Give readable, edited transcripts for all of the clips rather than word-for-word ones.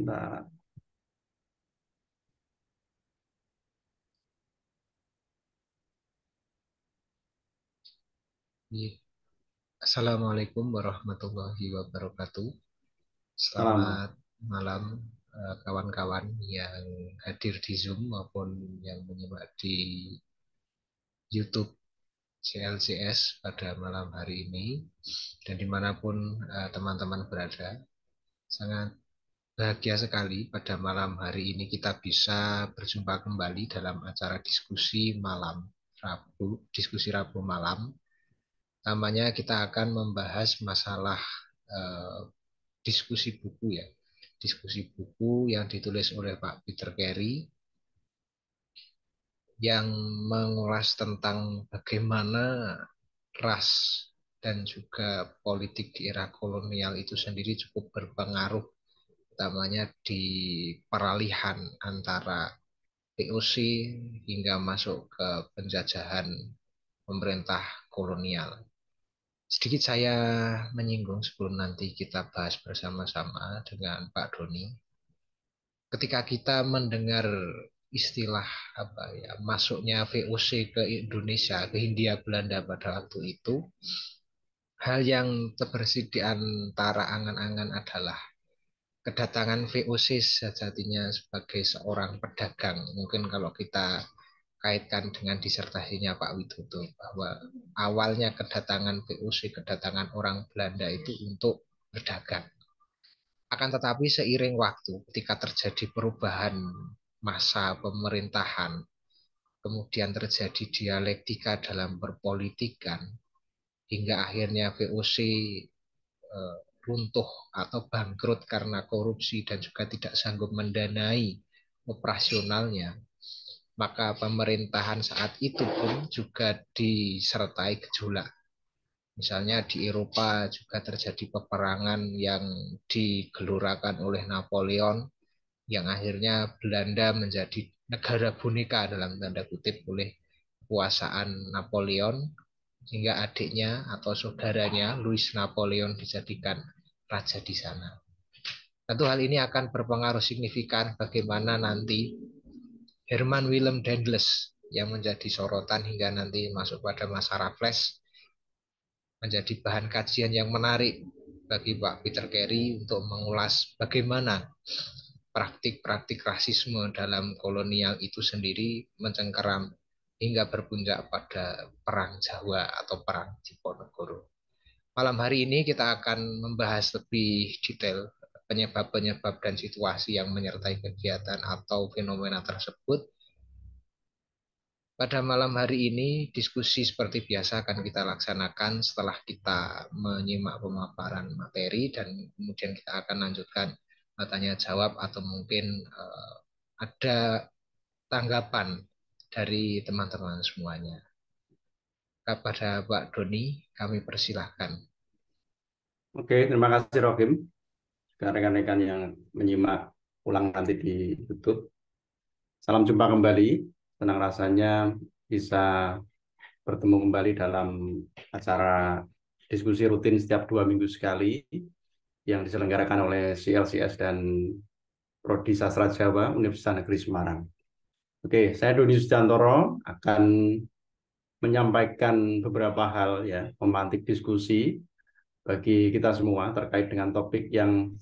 Nah, Iya. Assalamualaikum warahmatullahi wabarakatuh. salam. Selamat malam kawan-kawan yang hadir di Zoom maupun yang menyimak di YouTube CLCS pada malam hari ini dan dimanapun teman-teman berada. Sangat bahagia sekali pada malam hari ini kita bisa berjumpa kembali dalam acara diskusi Rabu malam. Namanya kita akan membahas masalah eh, diskusi buku ya. Diskusi buku yang ditulis oleh Pak Peter Carey yang mengulas tentang bagaimana ras dan juga politik di era kolonial itu sendiri cukup berpengaruh utamanya di peralihan antara POC hingga masuk ke penjajahan pemerintah kolonial. Sedikit saya menyinggung sebelum nanti kita bahas bersama-sama dengan Pak Doni. Ketika kita mendengar istilah apa ya masuknya VOC ke Indonesia, ke Hindia Belanda pada waktu itu, hal yang terbersit di antara angan-angan adalah kedatangan VOC sejatinya sebagai seorang pedagang. Mungkin kalau kita kaitkan dengan disertasinya Pak Widodo bahwa awalnya kedatangan VOC, kedatangan orang Belanda itu untuk berdagang. Akan tetapi seiring waktu, ketika terjadi perubahan masa pemerintahan, kemudian terjadi dialektika dalam perpolitikan, hingga akhirnya VOC runtuh atau bangkrut karena korupsi dan juga tidak sanggup mendanai operasionalnya, maka pemerintahan saat itu pun juga disertai gejolak. Misalnya di Eropa juga terjadi peperangan yang digelurakan oleh Napoleon yang akhirnya Belanda menjadi negara boneka dalam tanda kutip oleh kekuasaan Napoleon hingga adiknya atau saudaranya Louis Napoleon dijadikan raja di sana. Tentu hal ini akan berpengaruh signifikan bagaimana nanti Herman Willem Daendels yang menjadi sorotan hingga nanti masuk pada masa Raffles menjadi bahan kajian yang menarik bagi Pak Peter Carey untuk mengulas bagaimana praktik-praktik rasisme dalam kolonial itu sendiri mencengkeram hingga berpuncak pada Perang Jawa atau Perang Diponegoro. Malam hari ini kita akan membahas lebih detail penyebab-penyebab dan situasi yang menyertai kegiatan atau fenomena tersebut. Pada malam hari ini, diskusi seperti biasa akan kita laksanakan setelah kita menyimak pemaparan materi dan kemudian kita akan lanjutkan tanya jawab atau mungkin ada tanggapan dari teman-teman semuanya. Kepada Pak Doni, kami persilahkan. Oke, terima kasih Rohim. Rekan-rekan yang menyimak ulang nanti di YouTube. Salam jumpa kembali. Senang rasanya bisa bertemu kembali dalam acara diskusi rutin setiap 2 minggu sekali yang diselenggarakan oleh CLCS dan Prodi Sastra Jawa Universitas Negeri Semarang. Oke, saya Doni Sujantoro akan menyampaikan beberapa hal ya, memantik diskusi bagi kita semua terkait dengan topik yang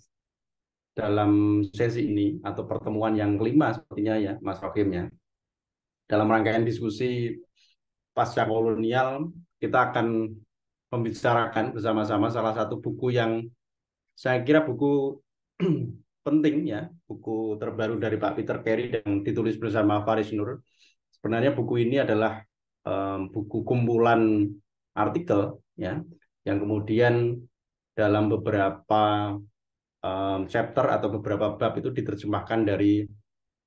dalam sesi ini atau pertemuan yang kelima sepertinya ya Mas Rohim ya. Dalam rangkaian diskusi pasca kolonial kita akan membicarakan bersama-sama salah satu buku yang saya kira buku penting ya, buku terbaru dari Pak Peter Carey yang ditulis bersama Faris Nur. Sebenarnya buku ini adalah buku kumpulan artikel ya yang kemudian dalam beberapa chapter atau beberapa bab itu diterjemahkan dari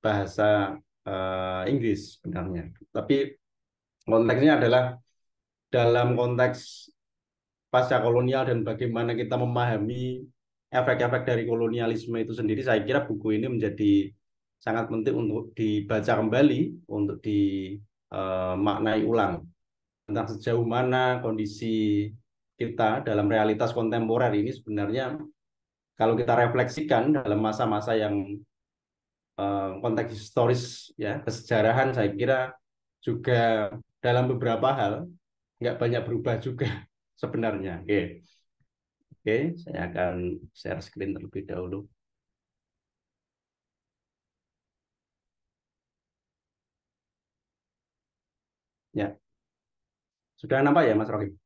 bahasa Inggris sebenarnya. Tapi konteksnya adalah dalam konteks pasca kolonial dan bagaimana kita memahami efek-efek dari kolonialisme itu sendiri. Saya kira buku ini menjadi sangat penting untuk dibaca kembali, untuk dimaknai ulang tentang sejauh mana kondisi kita dalam realitas kontemporer ini sebenarnya kalau kita refleksikan dalam masa-masa yang konteks historis ya kesejarahan, saya kira juga dalam beberapa hal nggak banyak berubah juga sebenarnya. Oke, oke, saya akan share screen terlebih dahulu. Ya, sudah nampak ya Mas Rocky?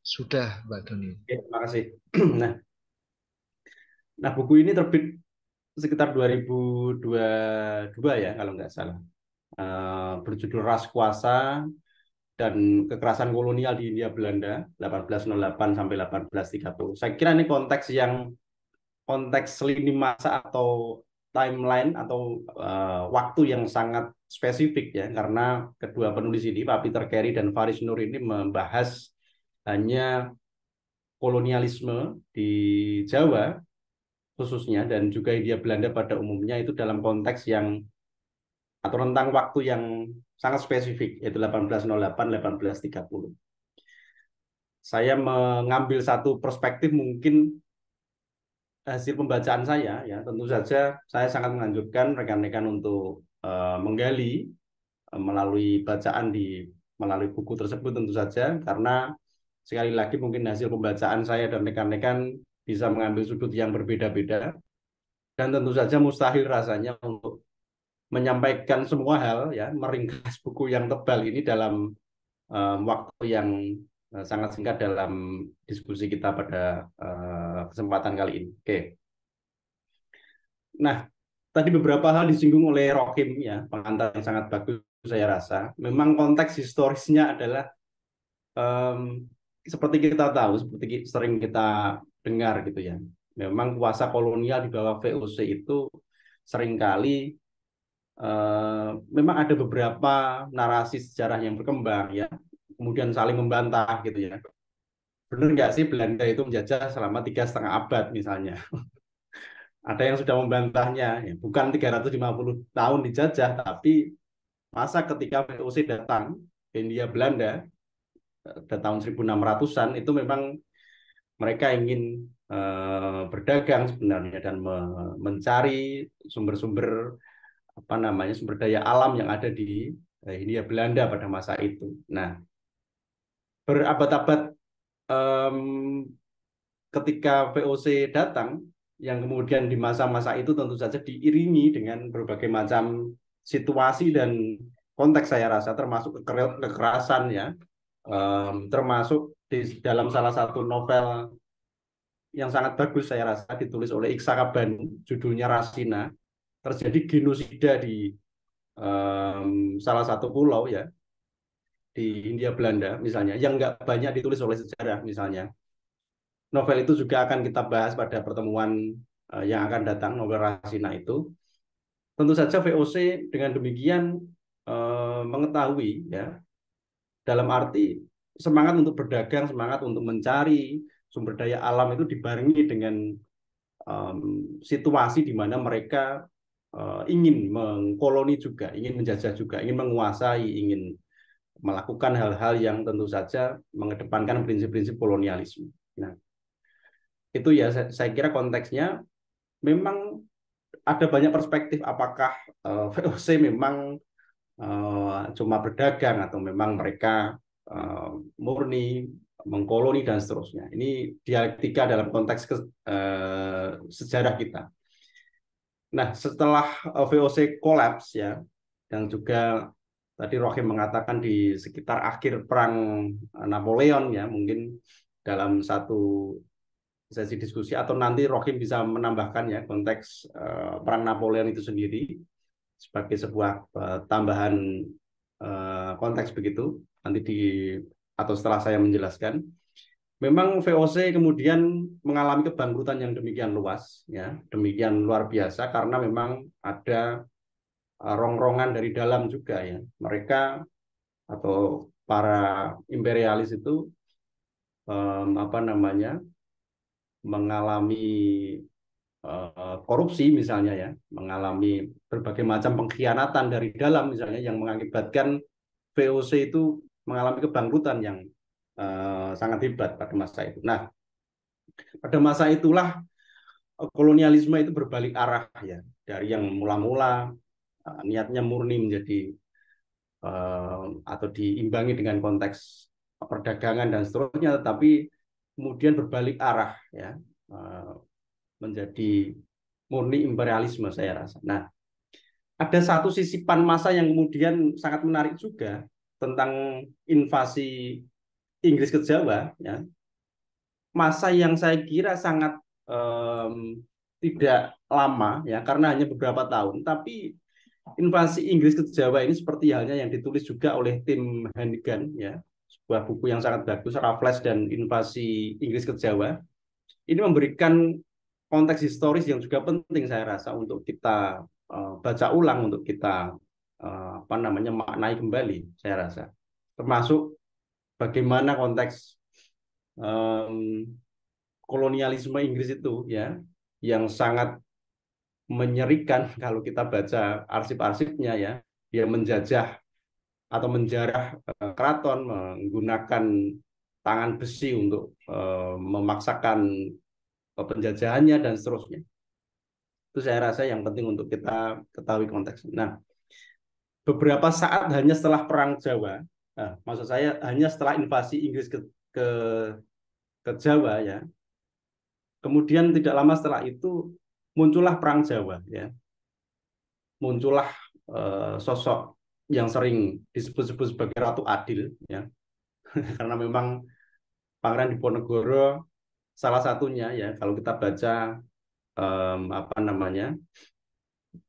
Sudah, Mbak Doni. Oke, terima kasih. Nah, nah buku ini terbit sekitar 2022 ya kalau nggak salah. Berjudul Ras Kuasa dan Kekerasan Kolonial di Hindia Belanda 1808 sampai 1830. Saya kira ini konteks lini masa atau timeline atau waktu yang sangat spesifik ya, karena kedua penulis ini Pak Peter Carey dan Faris Nur ini membahas hanya kolonialisme di Jawa khususnya dan juga Hindia Belanda pada umumnya itu dalam konteks yang atau rentang waktu yang sangat spesifik yaitu 1808-1830. Saya mengambil satu perspektif mungkin hasil pembacaan saya ya, tentu saja saya sangat menganjurkan rekan-rekan untuk menggali melalui bacaan melalui buku tersebut tentu saja, karena sekali lagi mungkin hasil pembacaan saya dan rekan-rekan bisa mengambil sudut yang berbeda-beda dan tentu saja mustahil rasanya untuk menyampaikan semua hal ya, meringkas buku yang tebal ini dalam waktu yang sangat singkat dalam diskusi kita pada kesempatan kali ini. Oke. Nah, tadi beberapa hal disinggung oleh Rohim ya, pengantar yang sangat bagus saya rasa. Memang konteks historisnya adalah seperti kita tahu, seperti sering kita dengar gitu ya. Memang kuasa kolonial di bawah VOC itu seringkali memang ada beberapa narasi sejarah yang berkembang ya, kemudian saling membantah gitu ya. Benar nggak sih Belanda itu menjajah selama 3,5 abad misalnya? Ada yang sudah membantahnya, ya, bukan 350 tahun dijajah, tapi masa ketika VOC datang ke Hindia Belanda pada tahun 1600-an itu memang mereka ingin berdagang sebenarnya dan mencari sumber-sumber apa namanya sumber daya alam yang ada di Hindia Belanda pada masa itu. Nah, berabad-abad um, ketika VOC datang, yang kemudian di masa-masa itu tentu saja diiringi dengan berbagai macam situasi dan konteks saya rasa termasuk kekerasan ya, termasuk di dalam salah satu novel yang sangat bagus saya rasa ditulis oleh Iksa Kabanu, judulnya Rasina, terjadi genosida di salah satu pulau ya di Hindia Belanda misalnya yang nggak banyak ditulis oleh sejarah misalnya. Novel itu juga akan kita bahas pada pertemuan yang akan datang, novel Rasina itu. Tentu saja VOC dengan demikian mengetahui ya, dalam arti semangat untuk berdagang, semangat untuk mencari sumber daya alam itu dibarengi dengan situasi di mana mereka ingin mengkoloni juga, ingin menjajah juga, ingin menguasai, ingin melakukan hal-hal yang tentu saja mengedepankan prinsip-prinsip kolonialisme. Nah, itu ya saya kira konteksnya memang ada banyak perspektif apakah VOC memang cuma berdagang atau memang mereka murni mengkoloni dan seterusnya. Ini dialektika dalam konteks sejarah kita. Nah, setelah VOC kolaps ya, dan juga tadi Rohim mengatakan di sekitar akhir perang Napoleon ya, mungkin dalam satu sesi diskusi atau nanti Rohim bisa menambahkan ya konteks perang Napoleon itu sendiri sebagai sebuah tambahan konteks begitu nanti atau setelah saya menjelaskan. Memang VOC kemudian mengalami kebangkrutan yang demikian luas ya, demikian luar biasa karena memang ada rongrongan dari dalam juga ya. Mereka atau para imperialis itu apa namanya mengalami korupsi misalnya ya, mengalami berbagai macam pengkhianatan dari dalam misalnya yang mengakibatkan VOC itu mengalami kebangkrutan yang sangat hebat pada masa itu. Nah, Pada masa itulah kolonialisme itu berbalik arah ya, dari yang mula-mula niatnya murni menjadi atau diimbangi dengan konteks perdagangan dan seterusnya, tetapi kemudian berbalik arah ya, menjadi murni imperialisme saya rasa. Nah, ada satu sisipan masa yang kemudian sangat menarik juga tentang invasi Inggris ke Jawa ya, masa yang saya kira sangat tidak lama ya, karena hanya beberapa tahun, tapi invasi Inggris ke Jawa ini seperti halnya yang ditulis juga oleh tim Hannigan ya, sebuah buku yang sangat bagus, Raffles dan Invasi Inggris ke Jawa. Ini memberikan konteks historis yang juga penting saya rasa untuk kita baca ulang, untuk kita apa namanya maknai kembali saya rasa. Termasuk bagaimana konteks um, kolonialisme Inggris itu ya, yang sangat menyerikan kalau kita baca arsip-arsipnya ya, dia menjajah atau menjarah keraton menggunakan tangan besi untuk memaksakan penjajahannya dan seterusnya. Itu saya rasa yang penting untuk kita ketahui konteks. Nah, beberapa saat hanya setelah Perang Jawa, maksud saya hanya setelah invasi Inggris ke, ke Jawa ya, kemudian tidak lama setelah itu muncullah Perang Jawa ya, muncullah sosok yang sering disebut-sebut sebagai Ratu Adil ya, karena memang Pangeran Diponegoro salah satunya ya, kalau kita baca apa namanya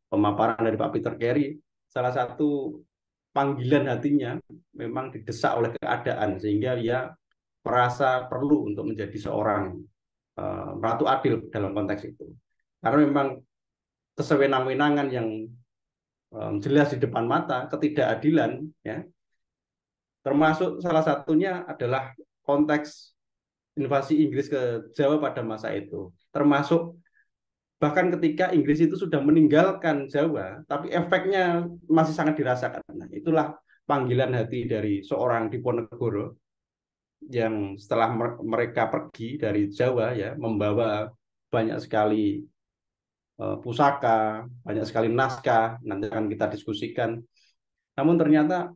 pemaparan dari Pak Peter Carey, salah satu panggilan hatinya memang didesak oleh keadaan sehingga dia merasa perlu untuk menjadi seorang ratu adil dalam konteks itu, karena memang kesewenang-wenangan yang jelas di depan mata, ketidakadilan ya, termasuk salah satunya adalah konteks invasi Inggris ke Jawa pada masa itu, termasuk bahkan ketika Inggris itu sudah meninggalkan Jawa, tapi efeknya masih sangat dirasakan. Nah, itulah panggilan hati dari seorang Diponegoro yang setelah mereka pergi dari Jawa ya, membawa banyak sekali pusaka, banyak sekali naskah, nanti akan kita diskusikan. Namun ternyata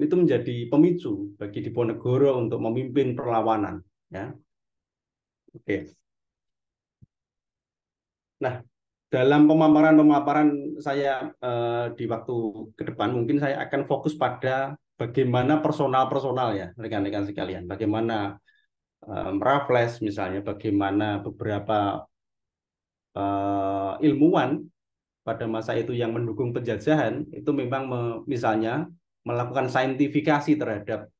itu menjadi pemicu bagi Diponegoro untuk memimpin perlawanan. Ya, oke. Nah, dalam pemaparan-pemaparan saya di waktu ke depan, mungkin saya akan fokus pada bagaimana personal-personal ya, rekan-rekan sekalian. Bagaimana Raffles misalnya, bagaimana beberapa ilmuwan pada masa itu yang mendukung penjajahan itu memang misalnya melakukan saintifikasi terhadap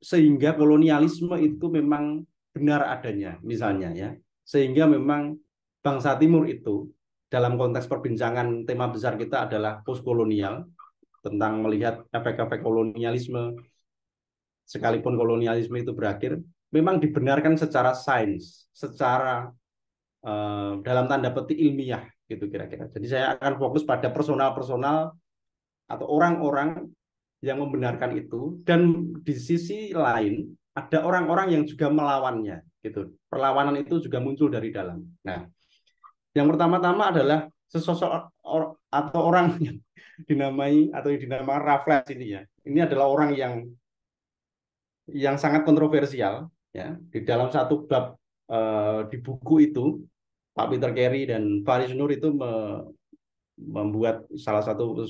sehingga kolonialisme itu memang benar adanya misalnya ya, sehingga memang bangsa timur itu dalam konteks perbincangan tema besar kita adalah postkolonial, tentang melihat efek-efek kolonialisme sekalipun kolonialisme itu berakhir memang dibenarkan secara sains, secara dalam tanda petik ilmiah gitu kira-kira. Jadi saya akan fokus pada personal-personal atau orang-orang yang membenarkan itu, dan di sisi lain ada orang-orang yang juga melawannya gitu. Perlawanan itu juga muncul dari dalam. Nah, yang pertama-tama adalah sesosok atau orang yang dinamai atau yang dinamakan Raffles ini ya. Ini adalah orang yang sangat kontroversial ya. Di dalam satu bab di buku itu Pak Peter Carey dan Faris Nur itu membuat salah satu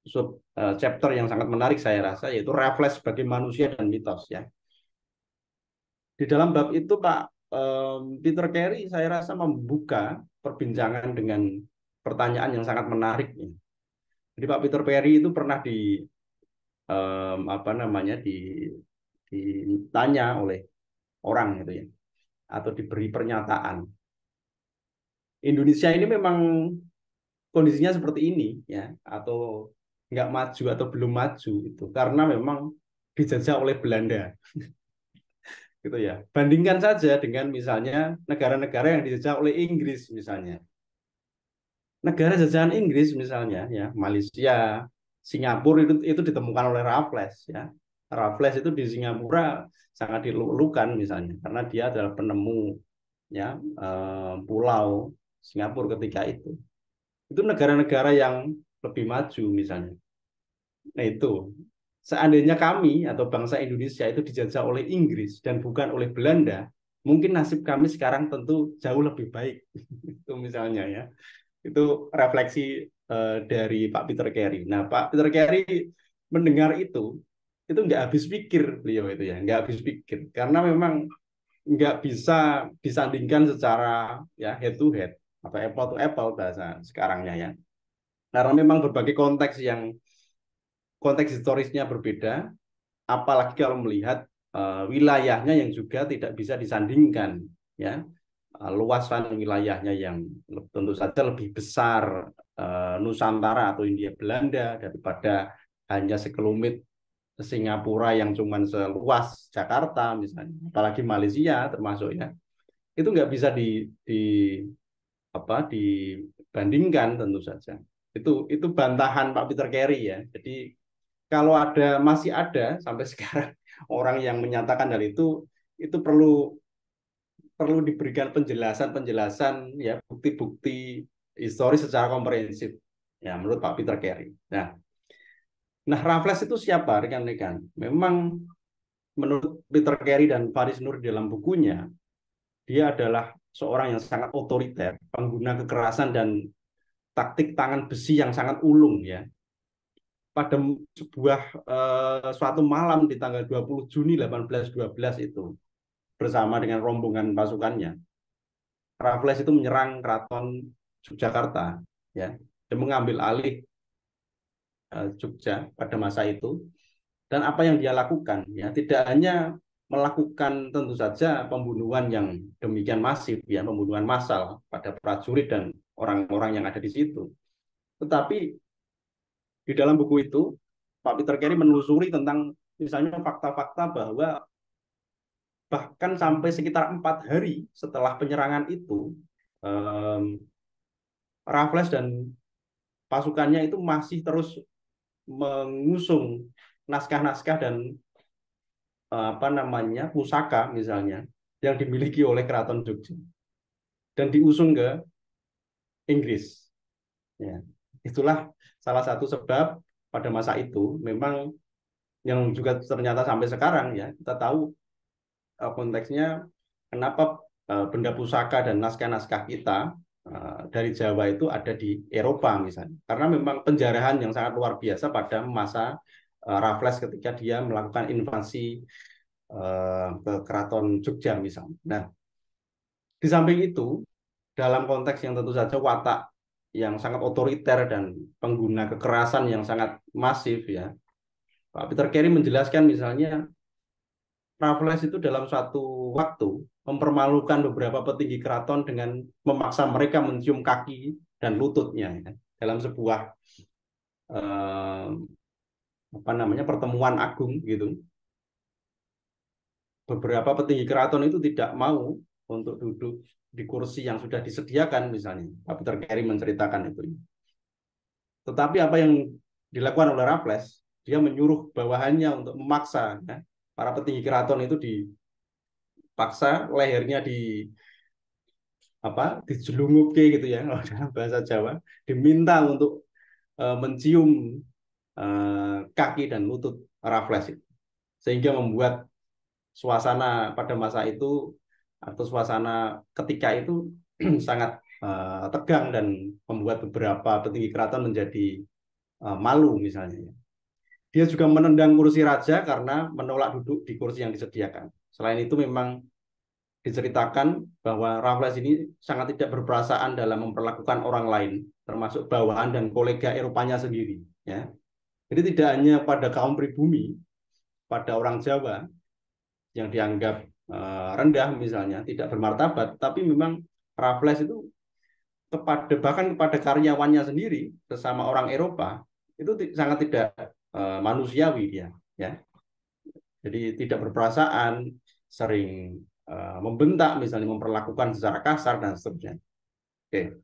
sub chapter yang sangat menarik saya rasa, yaitu Raffles sebagai manusia dan mitos ya. Di dalam bab itu Pak Peter Carey saya rasa membuka perbincangan dengan pertanyaan yang sangat menarik. Jadi Pak Peter Carey itu pernah apa namanya ditanya oleh orang gitu ya, atau diberi pernyataan. Indonesia ini memang kondisinya seperti ini ya, atau nggak maju atau belum maju itu karena memang dijajah oleh Belanda gitu ya. Bandingkan saja dengan misalnya negara-negara yang dijajah oleh Inggris misalnya. Negara jajahan Inggris misalnya ya, Malaysia, Singapura itu ditemukan oleh Raffles ya. Raffles itu di Singapura sangat dilulukan misalnya karena dia adalah penemu ya pulau Singapura ketika itu. Itu negara-negara yang lebih maju misalnya. Nah itu, seandainya kami atau bangsa Indonesia itu dijajah oleh Inggris dan bukan oleh Belanda, mungkin nasib kami sekarang tentu jauh lebih baik. Itu misalnya ya. Itu refleksi dari Pak Peter Carey. Nah, Pak Peter Carey mendengar itu nggak habis pikir beliau itu ya, nggak habis pikir. Karena memang nggak bisa disandingkan secara ya head to head atau apple to apple bahasa sekarangnya ya. Karena memang berbagai konteks historisnya berbeda, apalagi kalau melihat wilayahnya yang juga tidak bisa disandingkan ya. Luasan wilayahnya yang tentu saja lebih besar Nusantara atau Hindia Belanda daripada hanya sekelumit Singapura yang cuma seluas Jakarta misalnya, apalagi Malaysia termasuk ya, itu nggak bisa dibandingkan tentu saja. Itu bantahan Pak Peter Carey ya. Jadi kalau masih ada sampai sekarang orang yang menyatakan hal itu perlu perlu diberikan penjelasan-penjelasan ya bukti-bukti historis secara komprehensif ya menurut Pak Peter Carey. Nah, Raffles itu siapa rekan-rekan? Memang menurut Peter Carey dan Faris Nur dalam bukunya, dia adalah seorang yang sangat otoriter, pengguna kekerasan dan taktik tangan besi yang sangat ulung ya. Pada suatu malam di tanggal 20 Juni 1812 itu bersama dengan rombongan pasukannya, Raffles itu menyerang keraton Yogyakarta ya, dan mengambil alih Jogja pada masa itu. Dan apa yang dia lakukan ya tidak hanya melakukan tentu saja pembunuhan yang demikian masif ya, pembunuhan massal pada prajurit dan orang-orang yang ada di situ, tetapi di dalam buku itu Pak Peter Carey menelusuri tentang misalnya fakta-fakta bahwa bahkan sampai sekitar 4 hari setelah penyerangan itu, Raffles dan pasukannya itu masih terus mengusung naskah-naskah dan pusaka misalnya yang dimiliki oleh Keraton Jogja dan diusung ke Inggris. Ya, itulah salah satu sebab pada masa itu memang yang juga ternyata sampai sekarang ya kita tahu konteksnya kenapa benda pusaka dan naskah-naskah kita dari Jawa itu ada di Eropa misalnya karena memang penjarahan yang sangat luar biasa pada masa Raffles ketika dia melakukan invasi ke Keraton Jogja misalnya. Nah, di samping itu, dalam konteks yang tentu saja watak yang sangat otoriter dan pengguna kekerasan yang sangat masif ya, Pak Peter Carey menjelaskan misalnya Raffles itu dalam suatu waktu mempermalukan beberapa petinggi keraton dengan memaksa mereka mencium kaki dan lututnya ya, dalam sebuah eh, pertemuan agung gitu. Beberapa petinggi keraton itu tidak mau untuk duduk di kursi yang sudah disediakan misalnya. Pak Peter Carey menceritakan itu. Tetapi apa yang dilakukan oleh Raffles, dia menyuruh bawahannya untuk memaksa ya, para petinggi keraton itu dipaksa lehernya dijelungupi gitu ya kalau dalam bahasa Jawa, diminta untuk mencium kaki dan lutut Raffles itu. Sehingga membuat suasana pada masa itu atau suasana ketika itu sangat tegang dan membuat beberapa petinggi keraton menjadi malu misalnya. Dia juga menendang kursi raja karena menolak duduk di kursi yang disediakan. Selain itu memang diceritakan bahwa Raffles ini sangat tidak berperasaan dalam memperlakukan orang lain, termasuk bawahan dan kolega Eropanya sendiri. Ya. Jadi tidak hanya pada kaum pribumi, pada orang Jawa yang dianggap rendah misalnya, tidak bermartabat, tapi memang Raffles itu bahkan kepada karyawannya sendiri sesama orang Eropa itu sangat tidak manusiawi dia, ya. Jadi tidak berperasaan, sering membentak misalnya, memperlakukan secara kasar dan seterusnya. Oke.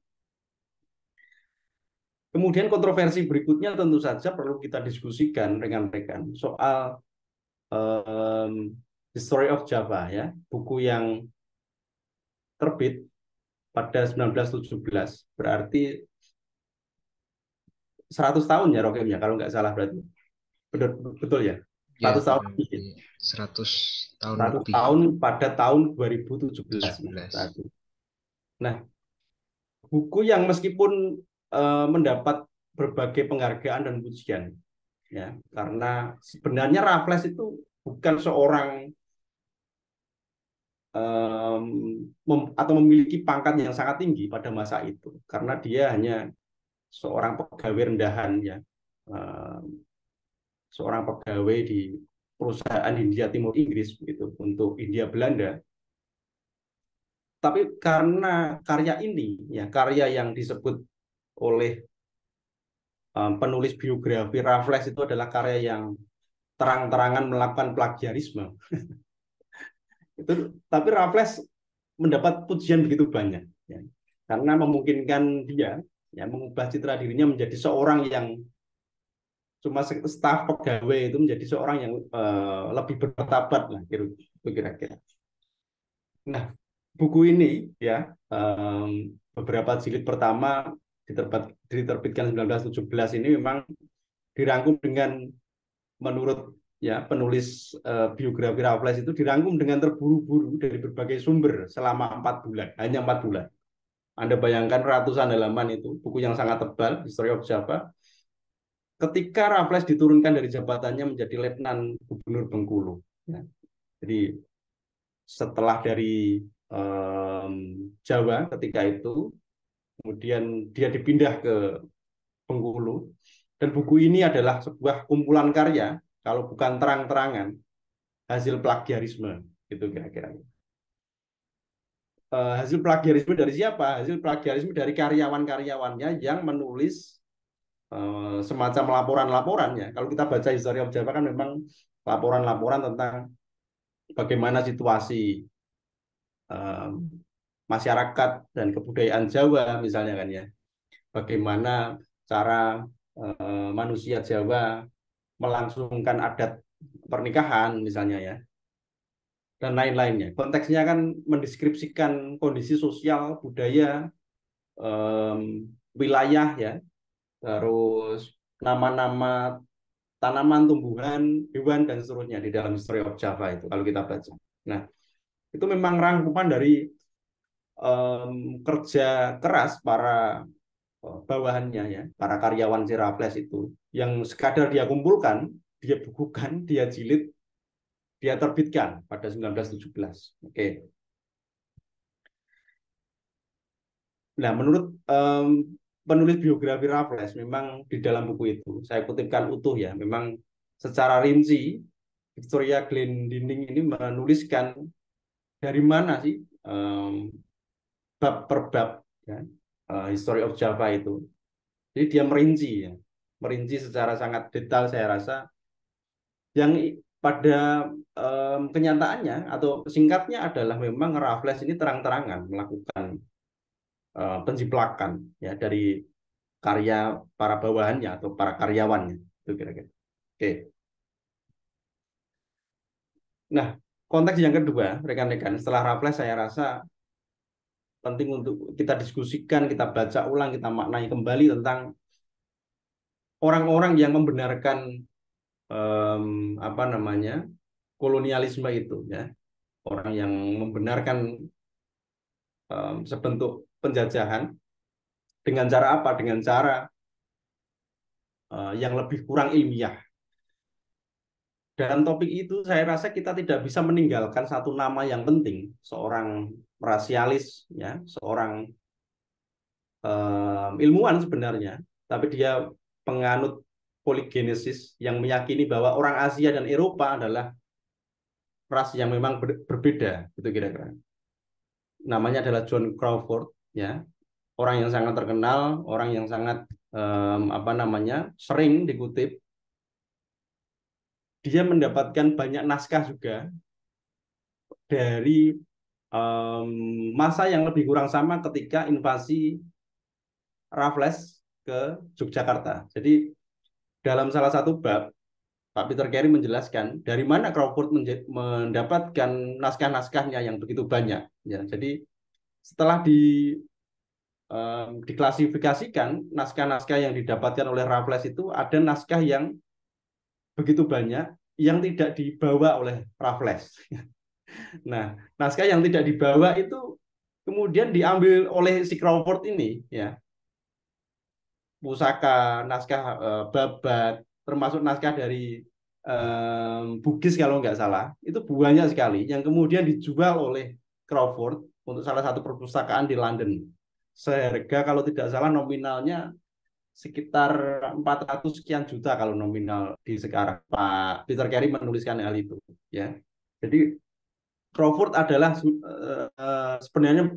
Kemudian kontroversi berikutnya tentu saja perlu kita diskusikan rekan-rekan soal The Story of Java ya, buku yang terbit pada 1917, berarti 100 tahun ya Rokemnya kalau nggak salah berarti. Betul, betul ya? Ya, 100 tahun kurang lebih. lebih 100 tahun 100 lebih. tahun pada tahun 2017 ya, 17. berarti. Nah, buku yang meskipun mendapat berbagai penghargaan dan pujian ya, karena sebenarnya Raffles itu bukan seorang atau memiliki pangkat yang sangat tinggi pada masa itu, karena dia hanya seorang pegawai rendahan ya, seorang pegawai di perusahaan Hindia Timur Inggris begitu untuk Hindia Belanda. Tapi karena karya ini ya, karya yang disebut oleh penulis biografi Raffles itu adalah karya yang terang-terangan melakukan plagiarisme itu, tapi Raffles mendapat pujian begitu banyak ya, karena memungkinkan dia ya mengubah citra dirinya menjadi seorang yang cuma staf pegawai itu menjadi seorang yang lebih bermartabat lah kira-kira. Nah, buku ini ya, beberapa jilid pertama diterbitkan 1917 ini memang dirangkum dengan, menurut ya penulis biografi Raffles itu, dirangkum dengan terburu-buru dari berbagai sumber selama 4 bulan, hanya 4 bulan. Anda bayangkan ratusan halaman itu, buku yang sangat tebal, History of Java. Ketika Raffles diturunkan dari jabatannya menjadi Letnan Gubernur Bengkulu. Ya. Jadi setelah dari Jawa ketika itu, kemudian dia dipindah ke Bengkulu, dan buku ini adalah sebuah kumpulan karya, kalau bukan terang-terangan hasil plagiarisme, gitu kira-kira. Hasil plagiarisme dari siapa? Hasil plagiarisme dari karyawan-karyawannya yang menulis semacam laporan-laporannya. Kalau kita baca History of Java kan memang laporan-laporan tentang bagaimana situasi masyarakat dan kebudayaan Jawa misalnya kan ya. Bagaimana cara manusia Jawa melangsungkan adat pernikahan misalnya ya, dan lain-lainnya. Konteksnya kan mendeskripsikan kondisi sosial, budaya, wilayah ya, terus nama-nama tanaman, tumbuhan, hewan, dan seterusnya di dalam History of Java itu kalau kita baca. Nah, itu memang rangkuman dari kerja keras para bawahannya ya, para karyawan si Raffles itu, yang sekadar dia kumpulkan, dia bukukan, dia jilid, dia terbitkan pada 1917. Oke. Nah, menurut penulis biografi Raffles, memang di dalam buku itu, saya kutipkan utuh ya, memang secara rinci Victoria Glendinning ini menuliskan dari mana sih bab per bab ya, History of Java itu. Jadi dia merinci ya, merinci secara sangat detail saya rasa, yang pada kenyataannya atau singkatnya adalah memang Raffles ini terang-terangan melakukan penjiplakan ya dari karya para bawahannya atau para karyawannya itu kira-kira. Oke. Nah, konteks yang kedua, rekan-rekan, setelah Raffles saya rasa penting untuk kita diskusikan, kita baca ulang, kita maknai kembali tentang orang-orang yang membenarkan apa namanya kolonialisme itu ya, orang yang membenarkan sebentuk penjajahan dengan cara apa? Dengan cara yang lebih kurang ilmiah. Dan topik itu saya rasa kita tidak bisa meninggalkan satu nama yang penting, seorang rasialis ya, seorang ilmuwan sebenarnya, tapi dia penganut poligenesis yang meyakini bahwa orang Asia dan Eropa adalah ras yang memang berbeda, itu kira-kira. Namanya adalah John Crawford ya, orang yang sangat terkenal, orang yang sangat apa namanya sering dikutip. Dia mendapatkan banyak naskah juga dari masa yang lebih kurang sama ketika invasi Raffles ke Yogyakarta. Jadi dalam salah satu bab Pak Peter Carey menjelaskan dari mana Crawford mendapatkan naskah-naskahnya yang begitu banyak. Ya, jadi setelah diklasifikasikan naskah-naskah yang didapatkan oleh Raffles itu ada naskah yang begitu banyak yang tidak dibawa oleh Raffles. Nah, naskah yang tidak dibawa itu kemudian diambil oleh si Crawford ini, ya, pusaka, naskah Babat, termasuk naskah dari Bugis kalau nggak salah, itu banyak sekali yang kemudian dijual oleh Crawford untuk salah satu perpustakaan di London. Seharga kalau tidak salah nominalnya sekitar 400 sekian juta kalau nominal di sekarang. Pak Peter Carey menuliskan hal itu, ya. Jadi Crawford adalah sebenarnya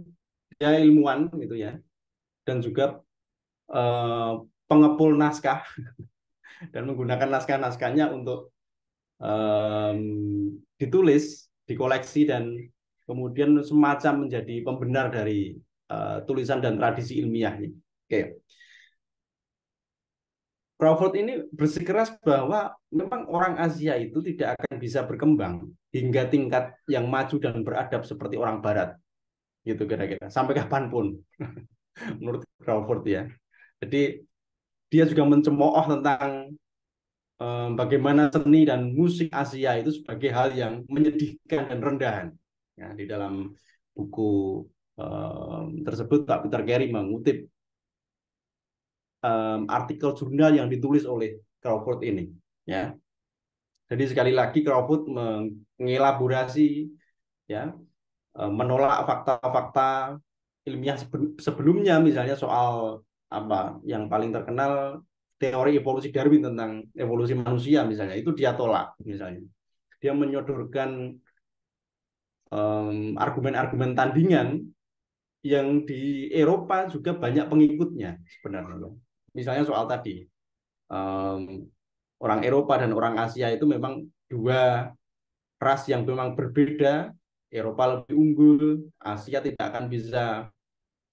dia ilmuwan gitu ya, dan juga uh, pengepul naskah dan menggunakan naskah-naskahnya untuk um, ditulis, dikoleksi dan kemudian semacam menjadi pembenar dari tulisan dan tradisi ilmiahnya. Oke. Crawford ini bersikeras bahwa memang orang Asia itu tidak akan bisa berkembang hingga tingkat yang maju dan beradab seperti orang Barat, gitu kira-kira, sampai kapanpun, menurut Crawford ya. Jadi dia juga mencemooh tentang bagaimana seni dan musik Asia itu sebagai hal yang menyedihkan dan rendahan. Ya, di dalam buku tersebut Pak Peter Carey mengutip artikel jurnal yang ditulis oleh Crawford ini. Ya, jadi sekali lagi Crawford mengelaborasi, ya, menolak fakta-fakta ilmiah sebelumnya, misalnya soal apa yang paling terkenal teori evolusi Darwin tentang evolusi manusia misalnya, itu dia tolak misalnya. Dia menyodorkan argumen-argumen tandingan yang di Eropa juga banyak pengikutnya sebenarnya. Misalnya soal tadi orang Eropa dan orang Asia itu memang dua ras yang memang berbeda. Eropa lebih unggul, Asia tidak akan bisa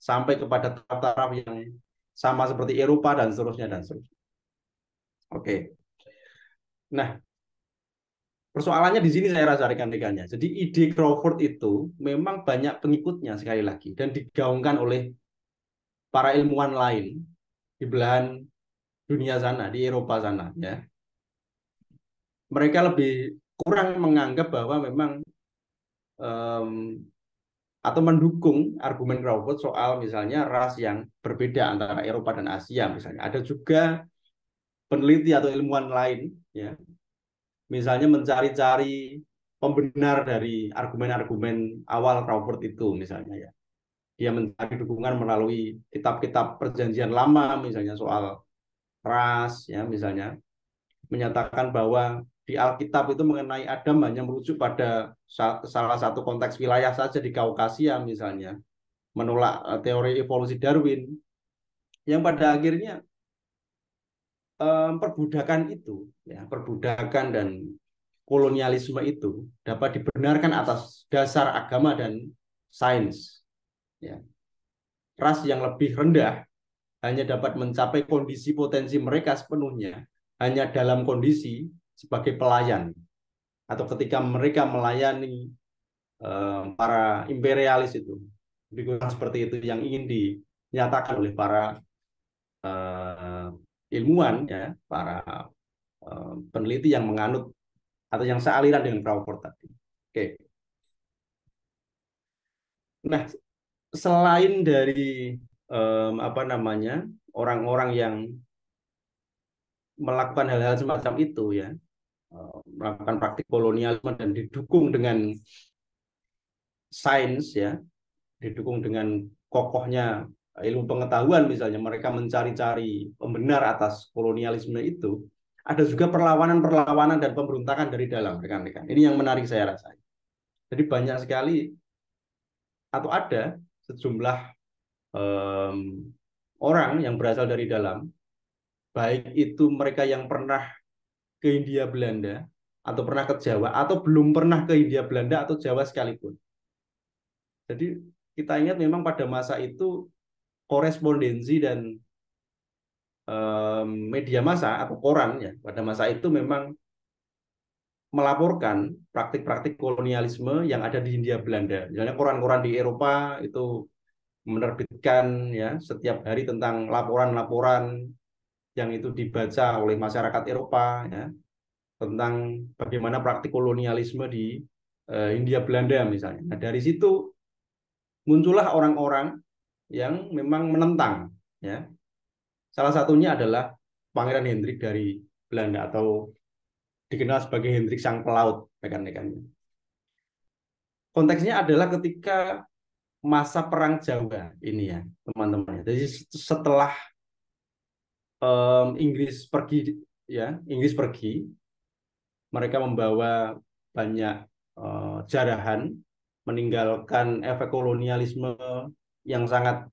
sampai kepada taraf yang sama seperti Eropa dan seterusnya dan seterusnya. Oke. Nah, persoalannya di sini saya rasa rekan-rekannya. Jadi ide Crawford itu memang banyak pengikutnya sekali lagi dan digaungkan oleh para ilmuwan lain di belahan dunia sana, di Eropa sana, ya. Mereka lebih kurang menganggap bahwa memang um, atau mendukung argumen Crawford soal misalnya ras yang berbeda antara Eropa dan Asia misalnya. Ada juga peneliti atau ilmuwan lain, ya, misalnya mencari-cari pembenar dari argumen-argumen awal Crawford itu misalnya, ya. Dia mencari dukungan melalui kitab-kitab perjanjian lama misalnya soal ras, ya, misalnya menyatakan bahwa di Alkitab itu mengenai Adam hanya merujuk pada salah satu konteks wilayah saja di Kaukasia misalnya, menolak teori evolusi Darwin yang pada akhirnya perbudakan itu, ya, perbudakan dan kolonialisme itu dapat dibenarkan atas dasar agama dan sains. Ya. Ras yang lebih rendah hanya dapat mencapai kondisi potensi mereka sepenuhnya hanya dalam kondisi sebagai pelayan atau ketika mereka melayani para imperialis itu. Lebih kurang seperti itu yang ingin dinyatakan oleh para ilmuwan, ya, para peneliti yang menganut atau yang sealiran dengan Crawford tadi. Oke. Nah, selain dari apa namanya orang-orang yang melakukan hal-hal semacam itu, ya, melakukan praktik kolonialisme dan didukung dengan sains, ya, didukung dengan kokohnya ilmu pengetahuan misalnya, mereka mencari-cari pembenar atas kolonialisme itu, ada juga perlawanan-perlawanan dan pemberontakan dari dalam, rekan-rekan. Ini yang menarik saya rasa. Jadi banyak sekali atau ada sejumlah um, orang yang berasal dari dalam, baik itu mereka yang pernah ke Hindia Belanda atau pernah ke Jawa atau belum pernah ke Hindia Belanda atau Jawa sekalipun. Jadi kita ingat memang pada masa itu korespondensi dan media massa atau koran, ya, pada masa itu memang melaporkan praktik-praktik kolonialisme yang ada di Hindia Belanda. Misalnya koran-koran di Eropa itu menerbitkan ya setiap hari tentang laporan-laporan yang itu dibaca oleh masyarakat Eropa ya tentang bagaimana praktik kolonialisme di Hindia Belanda misalnya. Nah, dari situ muncullah orang-orang yang memang menentang ya. Salah satunya adalah Pangeran Hendrik dari Belanda atau dikenal sebagai Hendrik Sang Pelaut rekan-rekannya. Konteksnya adalah ketika masa Perang Jawa ini ya, teman-teman. Jadi setelah Inggris pergi ya, Inggris pergi, mereka membawa banyak jarahan, meninggalkan efek kolonialisme yang sangat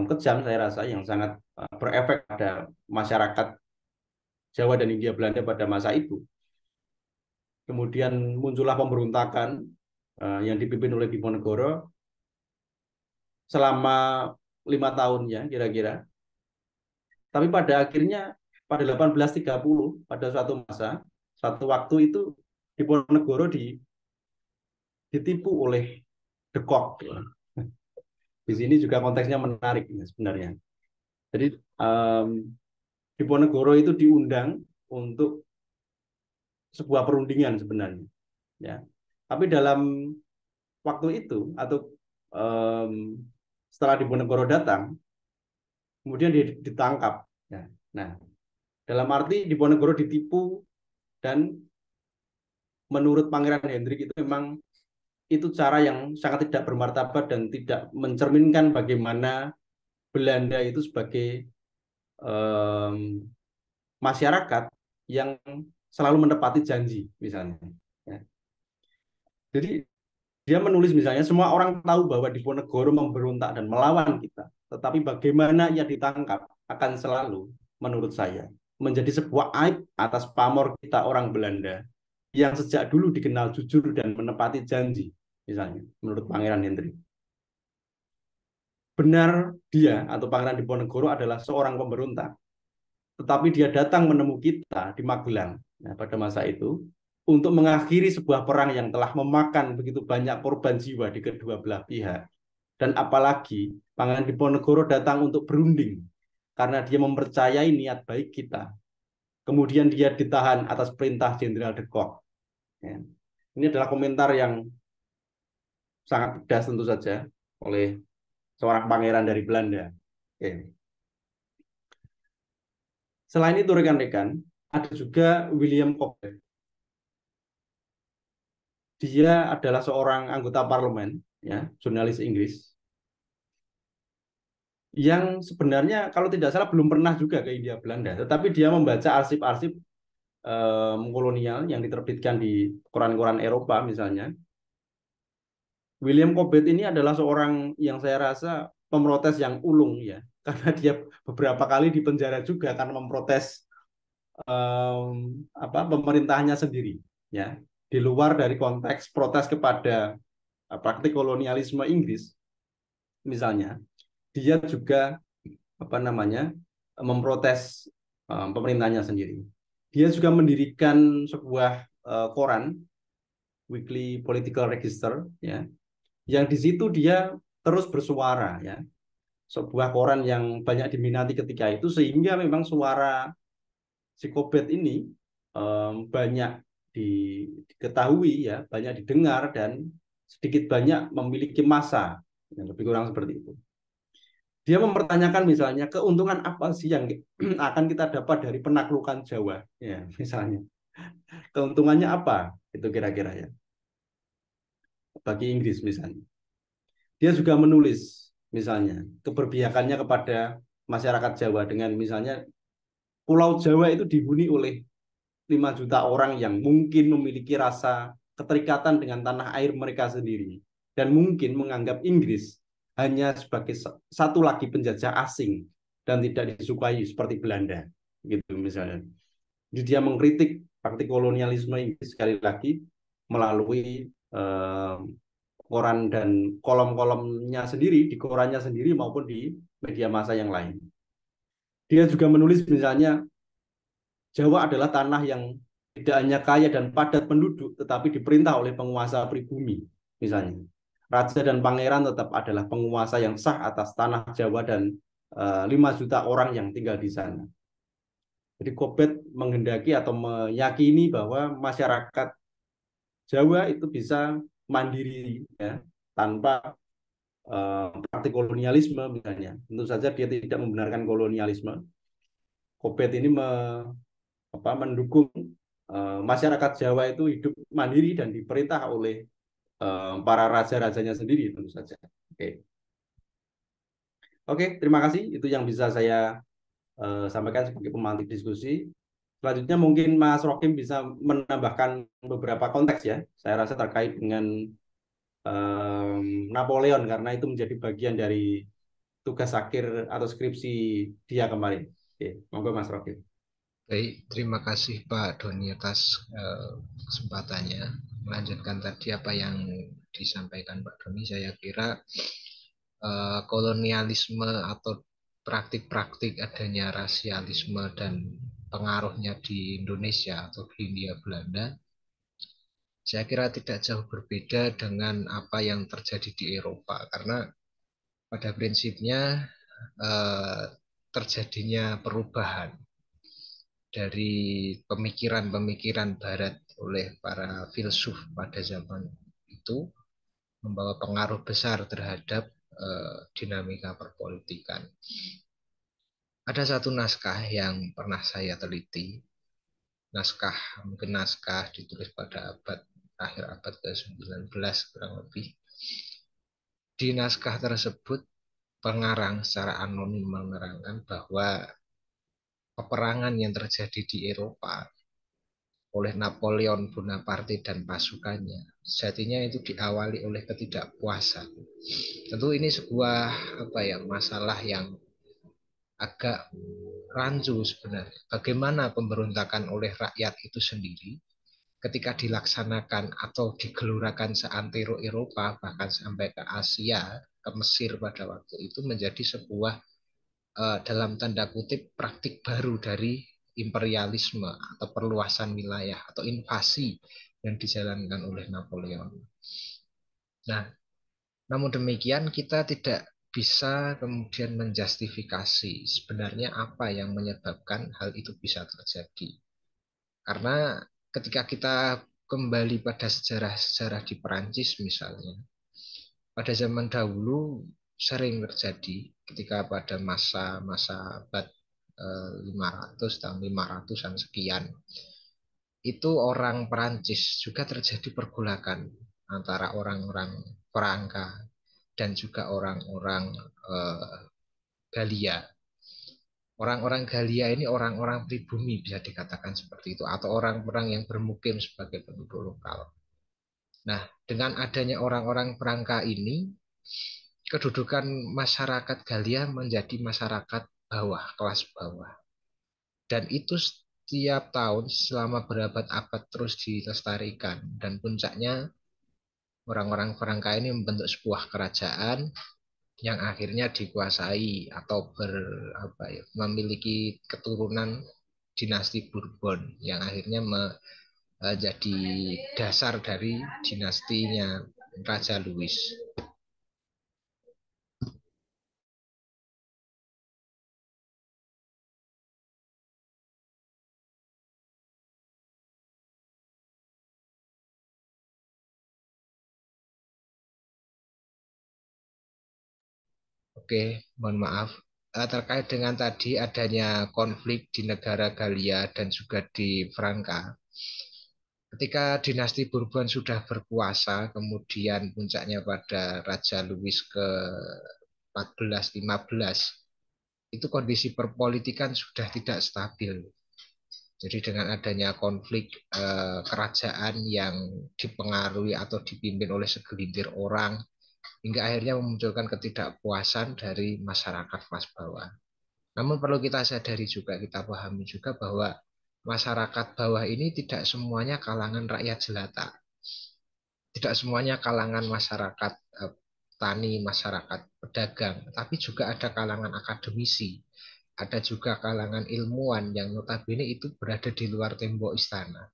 kejam saya rasa, yang sangat berefek pada masyarakat Jawa dan Hindia Belanda pada masa itu. Kemudian muncullah pemberontakan yang dipimpin oleh Diponegoro selama 5 tahun ya kira-kira. Tapi pada akhirnya pada 1830 pada suatu masa, suatu waktu itu Diponegoro ditipu oleh The Cock. Di sini juga konteksnya menarik sebenarnya. Jadi Diponegoro itu diundang untuk sebuah perundingan sebenarnya, ya. Tapi dalam waktu itu atau setelah Diponegoro datang, kemudian dia ditangkap. Ya. Nah, dalam arti Diponegoro ditipu dan menurut Pangeran Hendrik itu memang itu cara yang sangat tidak bermartabat dan tidak mencerminkan bagaimana Belanda itu sebagai masyarakat yang selalu menepati janji misalnya. Ya. Jadi dia menulis misalnya semua orang tahu bahwa Diponegoro memberontak dan melawan kita, tetapi bagaimana ia ditangkap akan selalu menurut saya menjadi sebuah aib atas pamor kita orang Belanda yang sejak dulu dikenal jujur dan menepati janji misalnya menurut Pangeran Hendrik. Benar dia atau Pangeran Diponegoro adalah seorang pemberontak, tetapi dia datang menemui kita di Magelang ya, pada masa itu untuk mengakhiri sebuah perang yang telah memakan begitu banyak korban jiwa di kedua belah pihak. Dan apalagi Pangeran Diponegoro datang untuk berunding karena dia mempercayai niat baik kita. Kemudian dia ditahan atas perintah Jenderal de Kock. Ya. Ini adalah komentar yang sangat pedas tentu saja oleh seorang pangeran dari Belanda. Oke. Selain itu rekan-rekan, ada juga William Cobbett. Dia adalah seorang anggota parlemen, ya, jurnalis Inggris, yang sebenarnya kalau tidak salah belum pernah juga ke Hindia Belanda, tetapi dia membaca arsip-arsip kolonial yang diterbitkan di koran-koran Eropa misalnya. William Cobbett ini adalah seorang yang saya rasa pemrotes yang ulung ya, karena dia beberapa kali dipenjara juga karena memprotes pemerintahnya sendiri, ya, di luar dari konteks protes kepada praktik kolonialisme Inggris, misalnya, dia juga memprotes pemerintahnya sendiri. Dia juga mendirikan sebuah koran, Weekly Political Register, ya, yang di situ dia terus bersuara, ya, sebuah koran yang banyak diminati ketika itu sehingga memang suara si Cobbett ini banyak diketahui, ya, banyak didengar dan sedikit banyak memiliki massa, yang lebih kurang seperti itu. Dia mempertanyakan misalnya keuntungan apa sih yang akan kita dapat dari penaklukan Jawa, ya, misalnya keuntungannya apa itu kira-kira ya bagi Inggris misalnya. Dia juga menulis misalnya keberpihakannya kepada masyarakat Jawa dengan misalnya Pulau Jawa itu dihuni oleh 5 juta orang yang mungkin memiliki rasa keterikatan dengan tanah air mereka sendiri dan mungkin menganggap Inggris hanya sebagai satu lagi penjajah asing dan tidak disukai seperti Belanda gitu misalnya. Jadi dia mengkritik praktik kolonialisme Inggris sekali lagi melalui koran dan kolom-kolomnya sendiri, di korannya sendiri maupun di media massa yang lain. Dia juga menulis misalnya Jawa adalah tanah yang tidak hanya kaya dan padat penduduk, tetapi diperintah oleh penguasa pribumi, misalnya. Raja dan pangeran tetap adalah penguasa yang sah atas tanah Jawa dan 5 juta orang yang tinggal di sana. Jadi Kobet menghendaki atau meyakini bahwa masyarakat Jawa itu bisa mandiri ya, tanpa praktik kolonialisme misalnya. Tentu saja dia tidak membenarkan kolonialisme. Kobet ini mendukung masyarakat Jawa itu hidup mandiri dan diperintah oleh para raja-rajanya sendiri tentu saja. Oke, oke, terima kasih. Itu yang bisa saya sampaikan sebagai pemantik diskusi. Selanjutnya mungkin Mas Rokim bisa menambahkan beberapa konteks ya. Saya rasa terkait dengan Napoleon karena itu menjadi bagian dari tugas akhir atau skripsi dia kemarin. Oke, monggo Mas Rokim. Baik, terima kasih Pak Doni atas kesempatannya. Melanjutkan tadi apa yang disampaikan Pak Doni, saya kira kolonialisme atau praktik-praktik adanya rasialisme dan pengaruhnya di Indonesia atau di Hindia Belanda, saya kira tidak jauh berbeda dengan apa yang terjadi di Eropa. Karena pada prinsipnya eh, terjadinya perubahan dari pemikiran-pemikiran Barat oleh para filsuf pada zaman itu membawa pengaruh besar terhadap dinamika perpolitikan. Ada satu naskah yang pernah saya teliti, naskah mungkin naskah ditulis pada akhir abad ke-19 kurang lebih. Di naskah tersebut pengarang secara anonim menerangkan bahwa peperangan yang terjadi di Eropa oleh Napoleon Bonaparte dan pasukannya sejatinya itu diawali oleh ketidakpuasan. Tentu ini sebuah masalah yang agak rancu sebenarnya. Bagaimana pemberontakan oleh rakyat itu sendiri ketika dilaksanakan atau digelurakan seantero Eropa bahkan sampai ke Asia, ke Mesir pada waktu itu menjadi sebuah dalam tanda kutip praktik baru dari imperialisme atau perluasan wilayah atau invasi yang dijalankan oleh Napoleon. Nah, namun demikian kita tidak bisa kemudian menjustifikasi sebenarnya apa yang menyebabkan hal itu bisa terjadi. Karena ketika kita kembali pada sejarah-sejarah di Perancis misalnya, pada zaman dahulu sering terjadi ketika pada masa-masa abad 500 tahun 500-an sekian itu orang Perancis juga terjadi pergolakan antara orang-orang Franka dan juga orang-orang Galia. Orang-orang Galia ini orang-orang pribumi bisa dikatakan seperti itu atau orang-orang yang bermukim sebagai penduduk lokal. Nah, dengan adanya orang-orang Franka ini kedudukan masyarakat Galia menjadi masyarakat bawah, kelas bawah. Dan itu setiap tahun selama berabad-abad terus dilestarikan. Dan puncaknya orang-orang Franka ini membentuk sebuah kerajaan yang akhirnya dikuasai atau memiliki keturunan dinasti Bourbon yang akhirnya menjadi dasar dari dinastinya Raja Louis. Oke, mohon maaf. Terkait dengan tadi adanya konflik di negara Galia dan juga di Franka. Ketika dinasti Bourbon sudah berkuasa, kemudian puncaknya pada Raja Louis ke-14-15, itu kondisi perpolitikan sudah tidak stabil. Jadi dengan adanya konflik kerajaan yang dipengaruhi atau dipimpin oleh segelintir orang, hingga akhirnya memunculkan ketidakpuasan dari masyarakat kelas bawah. Namun perlu kita sadari juga, kita pahami juga bahwa masyarakat bawah ini tidak semuanya kalangan rakyat jelata. Tidak semuanya kalangan masyarakat tani, masyarakat pedagang, tapi juga ada kalangan akademisi, ada juga kalangan ilmuwan yang notabene itu berada di luar tembok istana.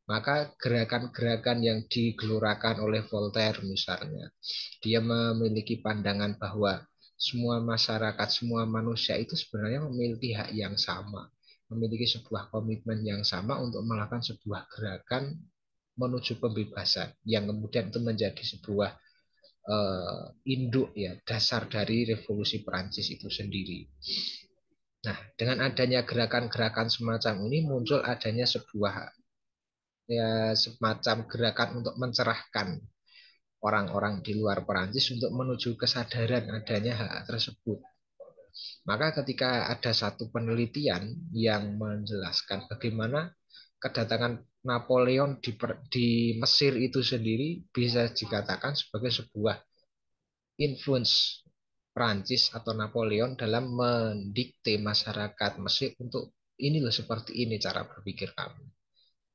Maka gerakan-gerakan yang digelorakan oleh Voltaire misalnya, dia memiliki pandangan bahwa semua masyarakat, semua manusia itu sebenarnya memiliki hak yang sama, memiliki sebuah komitmen yang sama untuk melakukan sebuah gerakan menuju pembebasan, yang kemudian itu menjadi sebuah induk ya, dasar dari revolusi Perancis itu sendiri. Nah, dengan adanya gerakan-gerakan semacam ini muncul adanya sebuah ya semacam gerakan untuk mencerahkan orang-orang di luar Perancis untuk menuju kesadaran adanya hak tersebut. Maka ketika ada satu penelitian yang menjelaskan bagaimana kedatangan Napoleon di Mesir itu sendiri bisa dikatakan sebagai sebuah influence Prancis atau Napoleon dalam mendikte masyarakat Mesir untuk ini loh seperti ini cara berpikir kamu.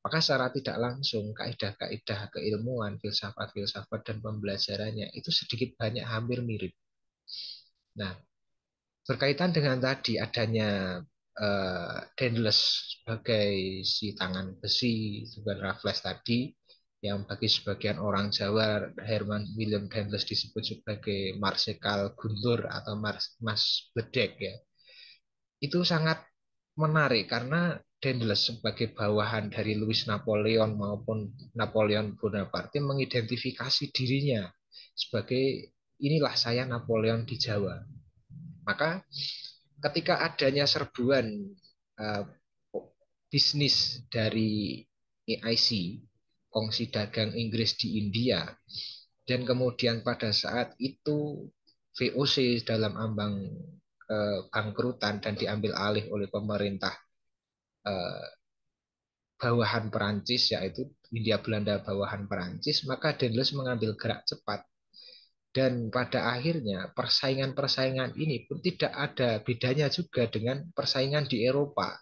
Maka secara tidak langsung kaidah-kaidah keilmuan, filsafat-filsafat dan pembelajarannya itu sedikit banyak hampir mirip. Nah, berkaitan dengan tadi adanya Daedalus sebagai si tangan besi, sebagai Raffles tadi, yang bagi sebagian orang Jawa Herman William Daedalus disebut sebagai Marsekal Guntur atau Mas Bedek ya. Itu sangat menarik karena Daedalus sebagai bawahan dari Louis Napoleon maupun Napoleon Bonaparte mengidentifikasi dirinya sebagai inilah saya Napoleon di Jawa. Maka ketika adanya serbuan uh, bisnis dari AIC, kongsi dagang Inggris di India, dan kemudian pada saat itu VOC dalam ambang bangkrutan dan diambil alih oleh pemerintah uh, bawahan Perancis, yaitu Hindia Belanda bawahan Perancis, maka Daedalus mengambil gerak cepat. Dan pada akhirnya persaingan-persaingan ini pun tidak ada bedanya juga dengan persaingan di Eropa.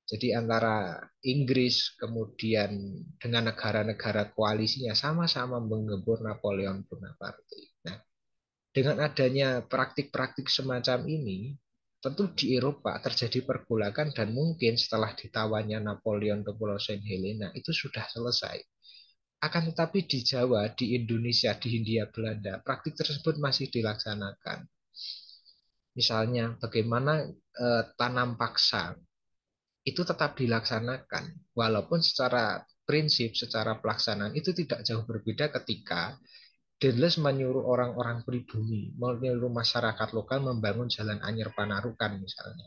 Jadi antara Inggris kemudian dengan negara-negara koalisinya sama-sama menggempur Napoleon Bonaparte. Nah, dengan adanya praktik-praktik semacam ini, tentu di Eropa terjadi pergolakan dan mungkin setelah ditawannya Napoleon ke Pulau Saint Helena itu sudah selesai. Akan tetapi di Jawa, di Indonesia, di Hindia Belanda, praktik tersebut masih dilaksanakan. Misalnya bagaimana tanam paksa itu tetap dilaksanakan, walaupun secara prinsip, secara pelaksanaan itu tidak jauh berbeda ketika Daedalus menyuruh orang-orang pribumi, menyuruh masyarakat lokal membangun jalan Anyar Panarukan misalnya.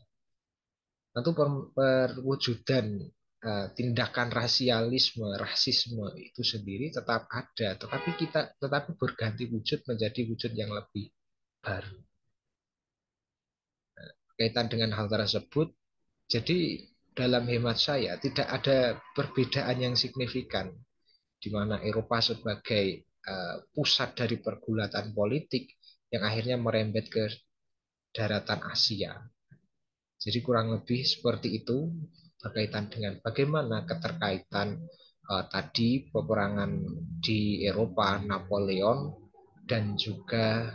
Tentu perwujudan tindakan rasialisme, rasisme itu sendiri tetap ada, tetapi berganti wujud menjadi wujud yang lebih baru. Kaitan dengan hal tersebut, jadi dalam hemat saya tidak ada perbedaan yang signifikan di mana Eropa sebagai pusat dari pergulatan politik yang akhirnya merembet ke daratan Asia. Jadi kurang lebih seperti itu berkaitan dengan bagaimana keterkaitan tadi peperangan di Eropa, Napoleon, dan juga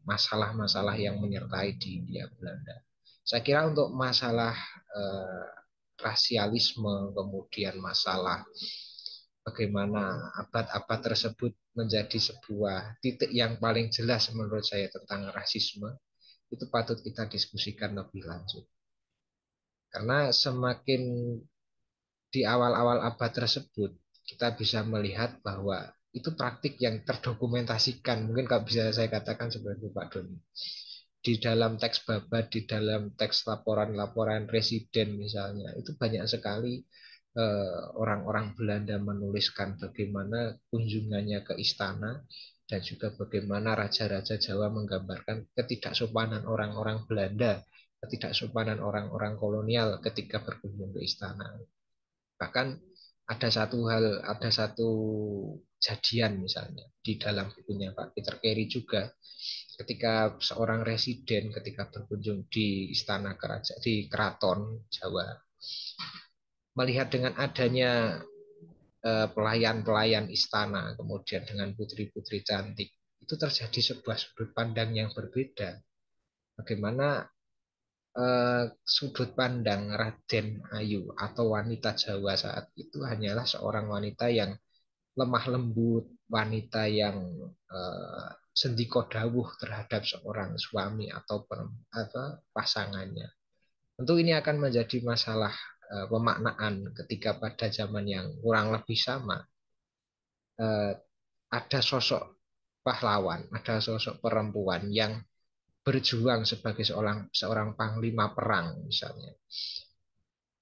masalah-masalah yang menyertai di India Belanda. Saya kira untuk masalah eh, rasialisme, kemudian masalah bagaimana abad-abad tersebut menjadi sebuah titik yang paling jelas menurut saya tentang rasisme, itu patut kita diskusikan lebih lanjut. Karena semakin di awal-awal abad tersebut, kita bisa melihat bahwa itu praktik yang terdokumentasikan. Mungkin kalau bisa saya katakan seperti Pak Doni. Di dalam teks babat, di dalam teks laporan-laporan residen misalnya, itu banyak sekali orang-orang Belanda menuliskan bagaimana kunjungannya ke istana dan juga bagaimana raja-raja Jawa menggambarkan ketidaksopanan orang-orang Belanda, ketidaksopanan orang-orang kolonial ketika berkunjung ke istana. Bahkan ada satu kejadian misalnya di dalam bukunya Pak Peter Carey juga ketika seorang residen ketika berkunjung di istana kerajaan di keraton Jawa melihat dengan adanya pelayan-pelayan istana kemudian dengan putri-putri cantik itu terjadi sebuah sudut pandang yang berbeda bagaimana sudut pandang Raden Ayu atau wanita Jawa saat itu hanyalah seorang wanita yang lemah lembut, wanita yang sendiko dawuh terhadap seorang suami atau pasangannya. Tentu ini akan menjadi masalah pemaknaan ketika pada zaman yang kurang lebih sama ada sosok pahlawan, ada sosok perempuan yang berjuang sebagai seorang panglima perang misalnya.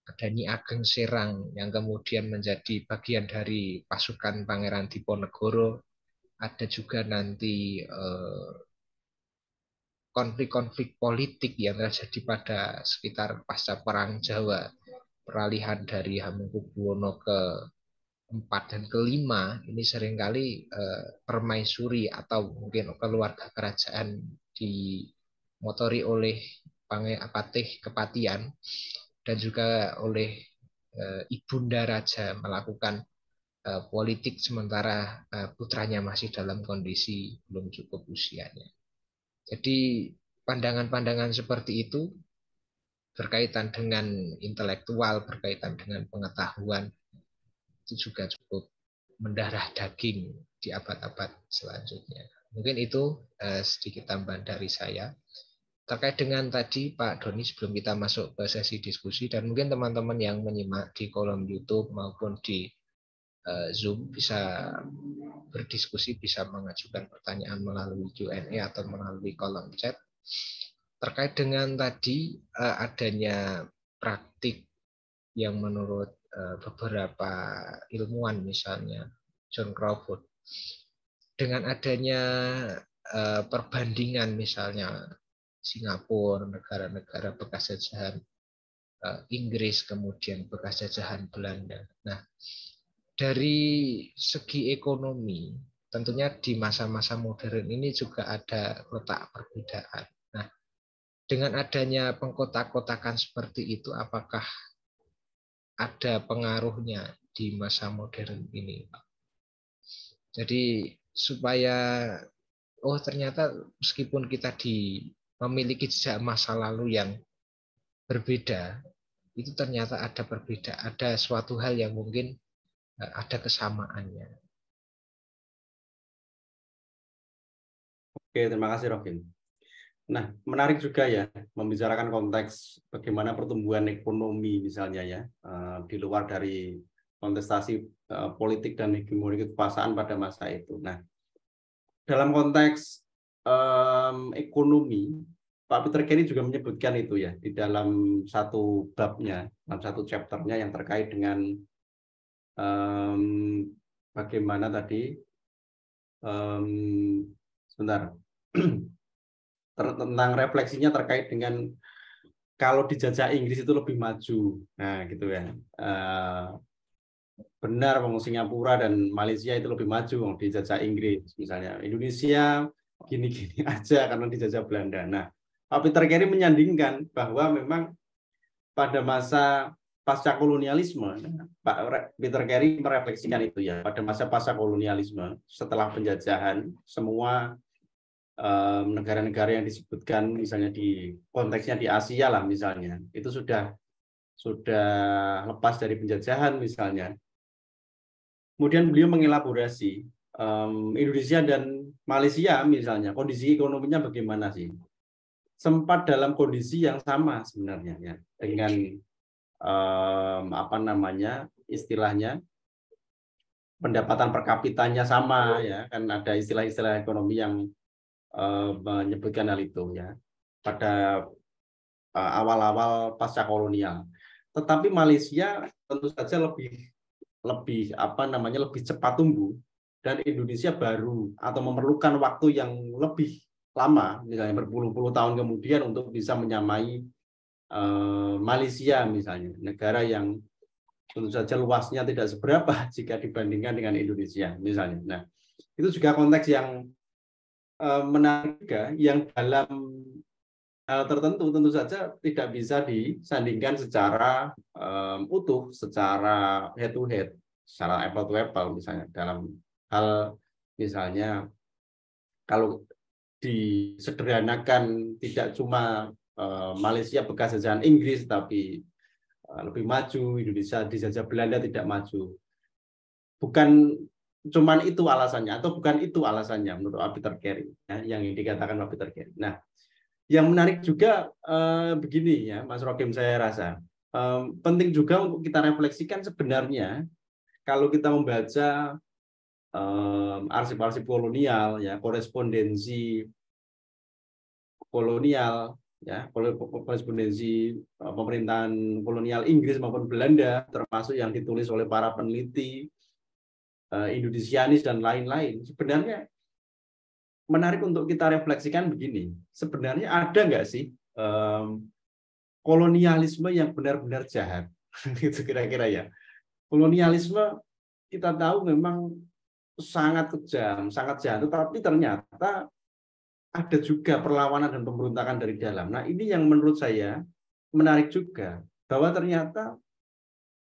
Ada Nyi Ageng Serang yang kemudian menjadi bagian dari pasukan Pangeran Diponegoro. Ada juga nanti konflik-konflik politik yang terjadi pada sekitar pasca Perang Jawa. Peralihan dari Hamengkubuwono ke 4 dan kelima ini seringkali permaisuri atau mungkin keluarga kerajaan dimotori oleh Patih Kepatian dan juga oleh Ibunda Raja melakukan politik sementara putranya masih dalam kondisi belum cukup usianya. Jadi pandangan-pandangan seperti itu berkaitan dengan intelektual, berkaitan dengan pengetahuan, itu juga cukup mendarah daging di abad-abad selanjutnya. Mungkin itu sedikit tambahan dari saya. Terkait dengan tadi Pak Doni sebelum kita masuk ke sesi diskusi dan mungkin teman-teman yang menyimak di kolom YouTube maupun di Zoom bisa berdiskusi, bisa mengajukan pertanyaan melalui Q&A atau melalui kolom chat. Terkait dengan tadi adanya praktik yang menurut beberapa ilmuwan misalnya John Crawford dengan adanya perbandingan misalnya Singapura, negara-negara bekas jajahan Inggris, kemudian bekas jajahan Belanda. Nah, dari segi ekonomi, tentunya di masa-masa modern ini juga ada letak perbedaan. Nah, dengan adanya pengkotak-kotakan seperti itu, apakah ada pengaruhnya di masa modern ini? Jadi supaya ternyata meskipun kita memiliki jejak masa lalu yang berbeda, itu ternyata ada perbedaan, ada suatu hal yang mungkin ada kesamaannya. Oke, terima kasih Robin. Nah, menarik juga ya membicarakan konteks bagaimana pertumbuhan ekonomi misalnya ya di luar dari kontestasi politik dan hegemoni kekuasaan pada masa itu. Nah, dalam konteks ekonomi, Pak Peter Carey juga menyebutkan itu ya di dalam satu babnya, dalam satu chapternya yang terkait dengan bagaimana tadi sebentar tentang refleksinya terkait dengan kalau dijajah Inggris itu lebih maju, nah gitu ya. Benar, Singapura dan Malaysia itu lebih maju dijajah Inggris, misalnya Indonesia gini-gini aja karena dijajah Belanda. Nah, Pak Peter Carey menyandingkan bahwa memang pada masa pasca kolonialisme, Pak Peter Carey merefleksikan itu ya, pada masa pasca kolonialisme setelah penjajahan semua negara-negara yang disebutkan misalnya di konteksnya di Asia lah misalnya itu sudah lepas dari penjajahan misalnya. Kemudian beliau mengelaborasi Indonesia dan Malaysia misalnya kondisi ekonominya bagaimana sih? Sempat dalam kondisi yang sama sebenarnya ya dengan istilahnya pendapatan per kapitanya sama ya kan ada istilah-istilah ekonomi yang menyebutkan hal itu ya pada awal-awal pasca kolonial. Tetapi Malaysia tentu saja lebih cepat tumbuh dan Indonesia baru atau memerlukan waktu yang lebih lama, misalnya berpuluh-puluh tahun kemudian untuk bisa menyamai Malaysia misalnya, negara yang tentu saja luasnya tidak seberapa jika dibandingkan dengan Indonesia misalnya. Nah, itu juga konteks yang menarik yang dalam hal tertentu tentu saja tidak bisa disandingkan secara utuh, secara head to head, secara apple to apple misalnya dalam hal misalnya kalau disederhanakan tidak cuma Malaysia bekas jajahan Inggris tapi lebih maju, Indonesia dijajah Belanda tidak maju. Bukan cuman itu alasannya, atau bukan itu alasannya menurut Peter Carey, ya, yang dikatakan Peter Carey. Nah, yang menarik juga begini ya, Mas Rokim, saya rasa penting juga untuk kita refleksikan sebenarnya kalau kita membaca arsip-arsip kolonial, ya, korespondensi kolonial, ya, korespondensi pemerintahan kolonial Inggris maupun Belanda, termasuk yang ditulis oleh para peneliti Indonesianis dan lain-lain. Sebenarnya menarik untuk kita refleksikan begini, sebenarnya ada nggak sih kolonialisme yang benar-benar jahat? Itu kira-kira ya. Kolonialisme kita tahu memang sangat kejam, sangat jahat, tetapi ternyata ada juga perlawanan dan pemberontakan dari dalam. Nah, ini yang menurut saya menarik juga, bahwa ternyata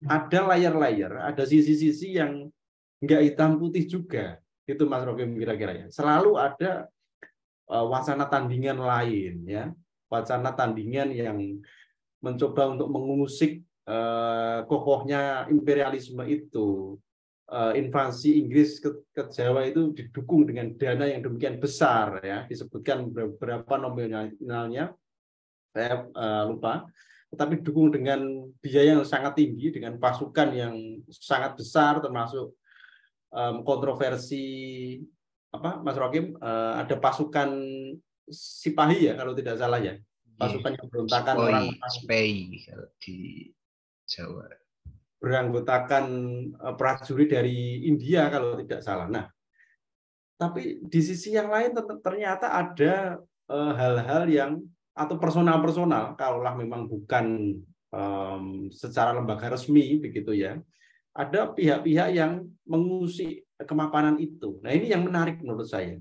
ada layer-layer, ada sisi-sisi yang nggak hitam putih juga. Itu Mas Rokim kira-kira ya. Selalu ada wacana tandingan lain, ya, wacana tandingan yang mencoba untuk mengusik kokohnya imperialisme itu. Invasi Inggris ke Jawa itu didukung dengan dana yang demikian besar, ya, disebutkan berapa nominalnya saya lupa, tetapi didukung dengan biaya yang sangat tinggi, dengan pasukan yang sangat besar, termasuk kontroversi apa, Mas Rokim, ada pasukan Sipahi, ya, kalau tidak salah, ya, pasukan yang berontakan orang Spei di Jawa, beranggotakan prajurit dari India kalau tidak salah. Nah, tapi di sisi yang lain ternyata ada hal-hal yang, atau personal-personal, kalaulah memang bukan secara lembaga resmi begitu ya, ada pihak-pihak yang mengusik kemapanan itu. Nah, ini yang menarik menurut saya.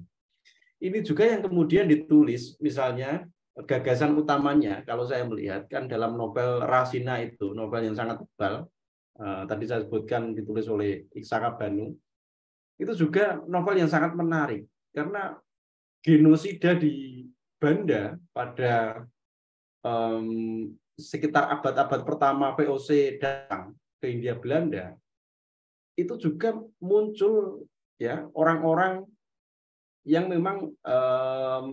Ini juga yang kemudian ditulis, misalnya gagasan utamanya kalau saya melihat kan dalam novel Rasina, itu novel yang sangat tebal, tadi saya sebutkan ditulis oleh Iksaka Banu. Itu juga novel yang sangat menarik karena genosida di Banda pada sekitar abad-abad pertama VOC datang ke Hindia Belanda, itu juga muncul, ya, orang-orang yang memang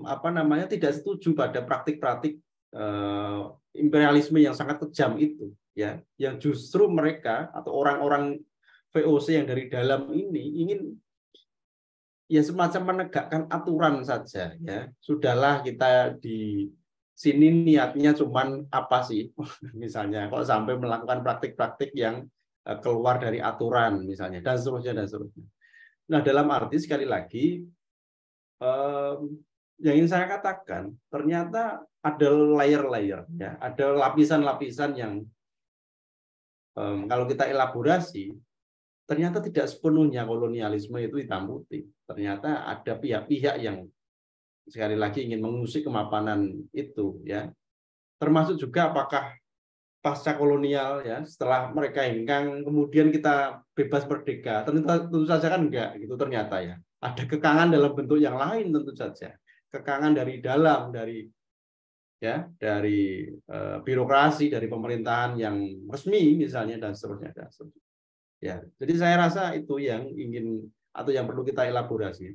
apa namanya tidak setuju pada praktik-praktik imperialisme yang sangat kejam itu, ya, yang justru mereka atau orang-orang VOC yang dari dalam ini ingin, ya, semacam menegakkan aturan saja, ya, sudahlah kita di sini niatnya cuman apa sih, misalnya kok sampai melakukan praktik-praktik yang keluar dari aturan misalnya, dan seterusnya dan seterusnya. Nah, dalam arti sekali lagi yang ingin saya katakan, ternyata ada layer-layer, ya, ada lapisan-lapisan yang kalau kita elaborasi, ternyata tidak sepenuhnya kolonialisme itu hitam putih. Ternyata ada pihak-pihak yang sekali lagi ingin mengusik kemapanan itu, ya. Termasuk juga apakah pasca kolonial, ya, setelah mereka hengkang kemudian kita bebas merdeka, tentu saja kan enggak gitu ternyata, ya. Ada kekangan dalam bentuk yang lain tentu saja. Kekangan dari dalam, dari, ya, dari birokrasi, dari pemerintahan yang resmi misalnya, dan seterusnya, dan seterusnya. Ya, jadi saya rasa itu yang ingin atau yang perlu kita elaborasi.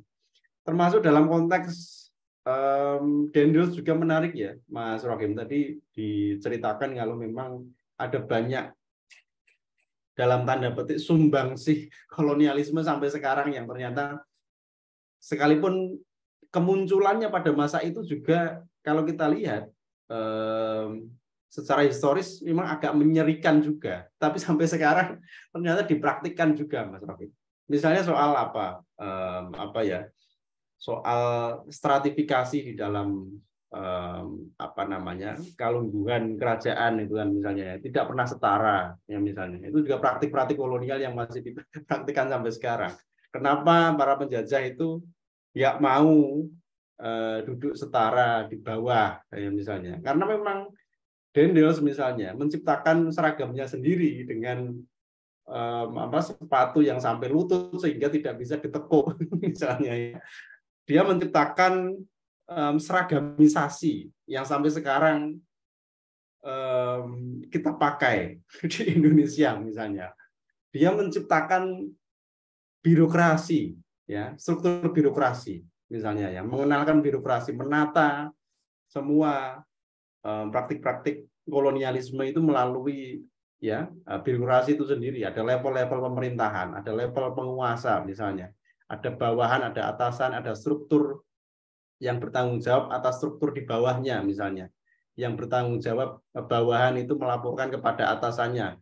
Termasuk dalam konteks Dendels juga menarik, ya, Mas Rohim. Tadi diceritakan kalau memang ada banyak dalam tanda petik sumbangsih kolonialisme sampai sekarang yang ternyata sekalipun kemunculannya pada masa itu juga kalau kita lihat secara historis memang agak menyerikan juga, tapi sampai sekarang ternyata dipraktikkan juga, Mas Rohim. Misalnya soal apa ya, soal stratifikasi di dalam apa namanya, kalungguhan kerajaan itu kan misalnya, ya, tidak pernah setara, ya, misalnya itu juga praktik-praktik kolonial yang masih dipraktikkan sampai sekarang. Kenapa para penjajah itu ya mau duduk setara di bawah, ya, misalnya karena memang Dendels misalnya menciptakan seragamnya sendiri dengan sepatu yang sampai lutut sehingga tidak bisa ditekuk misalnya, ya. Dia menciptakan seragamisasi yang sampai sekarang kita pakai di Indonesia misalnya. Dia menciptakan birokrasi, ya, struktur birokrasi misalnya ya, mengenalkan birokrasi, menata semua praktik-praktik kolonialisme itu melalui ya birokrasi itu sendiri. Ada level-level pemerintahan, ada level penguasa misalnya, ada bawahan, ada atasan, ada struktur yang bertanggung jawab atas struktur di bawahnya misalnya. Yang bertanggung jawab bawahan itu melaporkan kepada atasannya.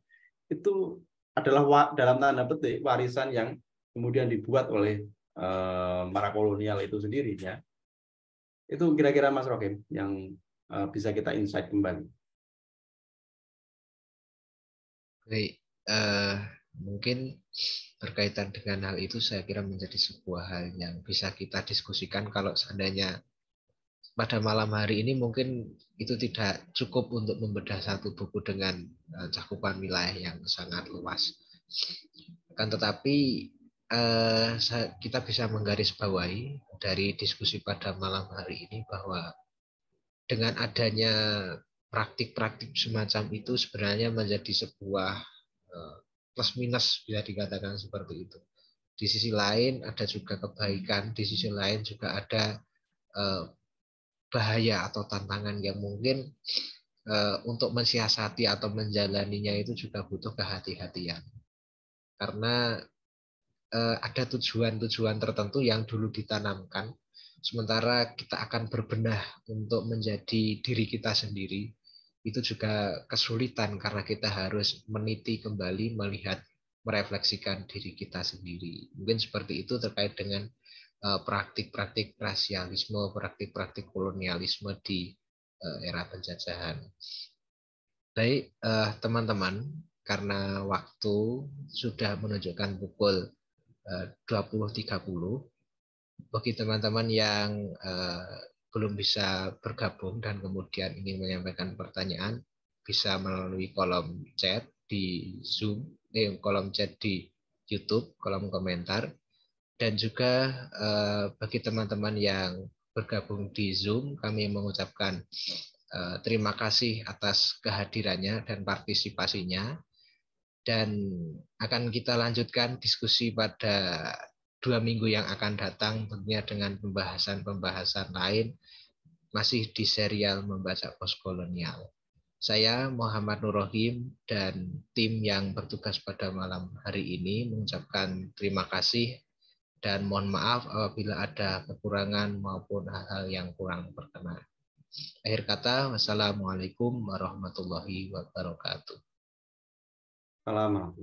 Itu adalah dalam tanda petik warisan yang kemudian dibuat oleh para kolonial itu sendiri ya. Itu kira-kira Mas Rokim yang bisa kita insight kembali. Baik, mungkin berkaitan dengan hal itu saya kira menjadi sebuah hal yang bisa kita diskusikan kalau seandainya pada malam hari ini mungkin itu tidak cukup untuk membedah satu buku dengan cakupan wilayah yang sangat luas. Akan tetapi kita bisa menggarisbawahi dari diskusi pada malam hari ini bahwa dengan adanya praktik-praktik semacam itu sebenarnya menjadi sebuah plus minus bisa dikatakan seperti itu. Di sisi lain ada juga kebaikan, di sisi lain juga ada bahaya atau tantangan yang mungkin untuk mensiasati atau menjalaninya itu juga butuh kehati-hatian. Karena ada tujuan-tujuan tertentu yang dulu ditanamkan, sementara kita akan berbenah untuk menjadi diri kita sendiri, itu juga kesulitan karena kita harus meniti kembali, melihat, merefleksikan diri kita sendiri. Mungkin seperti itu terkait dengan praktik-praktik rasialisme, praktik-praktik kolonialisme di era penjajahan. Baik, teman-teman, karena waktu sudah menunjukkan pukul 20.30, bagi teman-teman yang belum bisa bergabung dan kemudian ingin menyampaikan pertanyaan, bisa melalui kolom chat di Zoom, kolom chat di YouTube, kolom komentar, dan juga bagi teman-teman yang bergabung di Zoom, kami mengucapkan terima kasih atas kehadirannya dan partisipasinya. Dan akan kita lanjutkan diskusi pada 2 minggu yang akan datang, tentunya dengan pembahasan-pembahasan lain, masih di serial Membaca Postkolonial. Saya Muhammad Nurrohim dan tim yang bertugas pada malam hari ini mengucapkan terima kasih dan mohon maaf apabila ada kekurangan maupun hal-hal yang kurang berkenan. Akhir kata, wassalamualaikum warahmatullahi wabarakatuh. Salam.